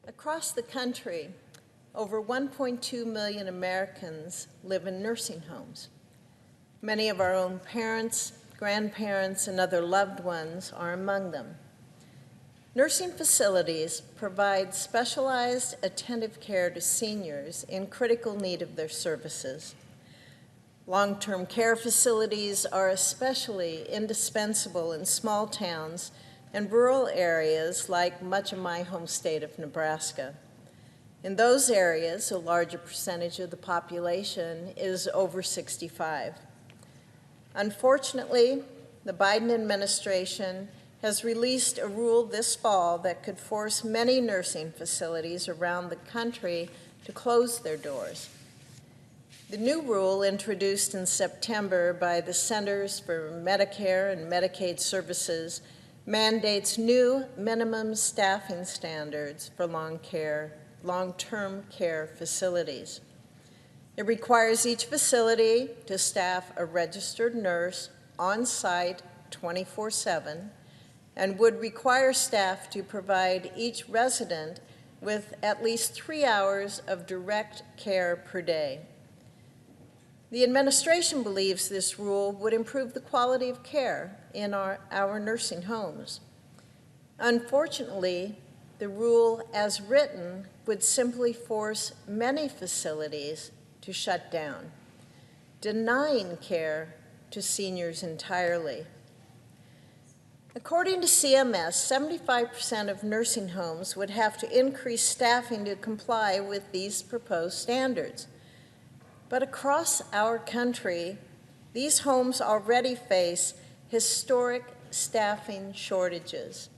Across the country, over 1.2 million Americans live in nursing homes. Many of our own parents, grandparents, and other loved ones are among them. Nursing facilities provide specialized attentive care to seniors in critical need of their services. Long-term care facilities are especially indispensable in small towns and rural areas like much of my home state of Nebraska. In those areas, a larger percentage of the population is over 65. Unfortunately, the Biden administration has released a rule this fall that could force many nursing facilities around the country to close their doors. The new rule, introduced in September by the Centers for Medicare and Medicaid Services, mandates new minimum staffing standards for long-term care facilities. It requires each facility to staff a registered nurse on site 24/7 and would require staff to provide each resident with at least 3 hours of direct care per day. The administration believes this rule would improve the quality of care in our nursing homes. Unfortunately, the rule as written would simply force many facilities to shut down, denying care to seniors entirely. According to CMS, 75% of nursing homes would have to increase staffing to comply with these proposed standards. But across our country, these homes already face historic staffing shortages.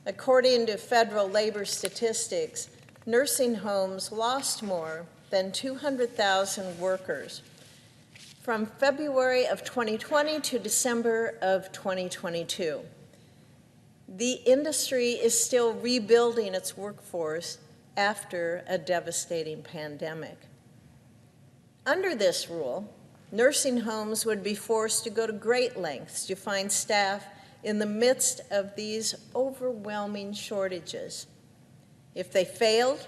According to federal labor statistics, nursing homes lost more than 200,000 workers from February of 2020 to December of 2022. The industry is still rebuilding its workforce after a devastating pandemic. Under this rule, nursing homes would be forced to go to great lengths to find staff in the midst of these overwhelming shortages. If they failed,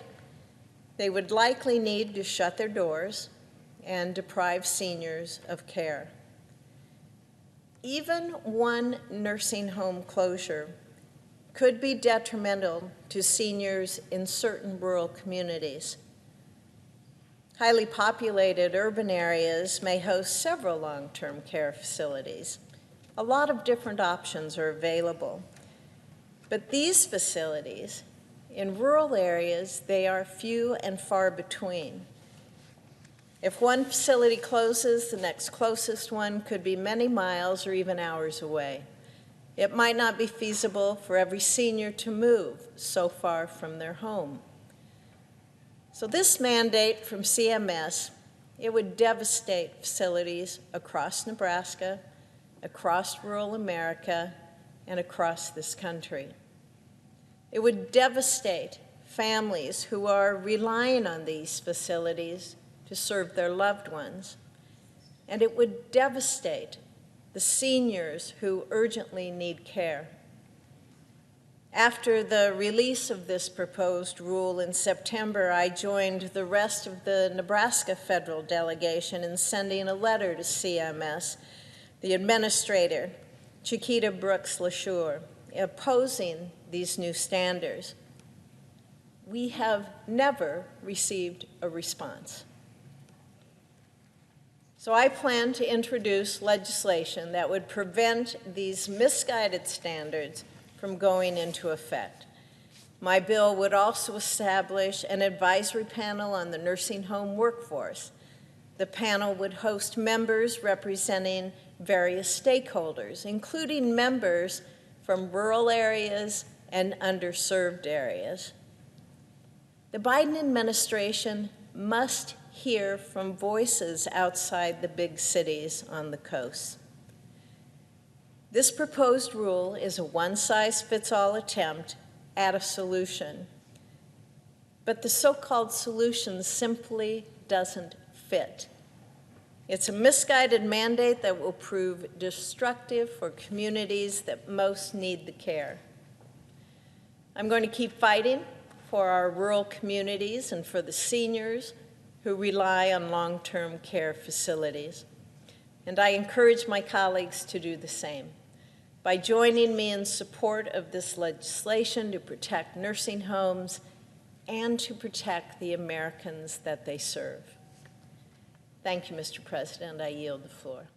they would likely need to shut their doors and deprive seniors of care. Even one nursing home closure could be detrimental to seniors in certain rural communities. Highly populated urban areas may host several long-term care facilities. A lot of different options are available. But these facilities, in rural areas, they are few and far between. If one facility closes, the next closest one could be many miles or even hours away. It might not be feasible for every senior to move so far from their home. So this mandate from CMS, it would devastate facilities across Nebraska, across rural America, and across this country. It would devastate families who are relying on these facilities to serve their loved ones. And it would devastate the seniors who urgently need care. After the release of this proposed rule in September, I joined the rest of the Nebraska federal delegation in sending a letter to CMS, the administrator, Chiquita Brooks LaSure, opposing these new standards. We have never received a response. So I plan to introduce legislation that would prevent these misguided standards from going into effect. My bill would also establish an advisory panel on the nursing home workforce. The panel would host members representing various stakeholders, including members from rural areas and underserved areas. The Biden administration must hear from voices outside the big cities on the coast. This proposed rule is a one-size-fits-all attempt at a solution, but the so-called solution simply doesn't fit. It's a misguided mandate that will prove destructive for communities that most need the care. I'm going to keep fighting for our rural communities and for the seniors who rely on long-term care facilities. And I encourage my colleagues to do the same by joining me in support of this legislation to protect nursing homes and to protect the Americans that they serve. Thank you, Mr. President. I yield the floor.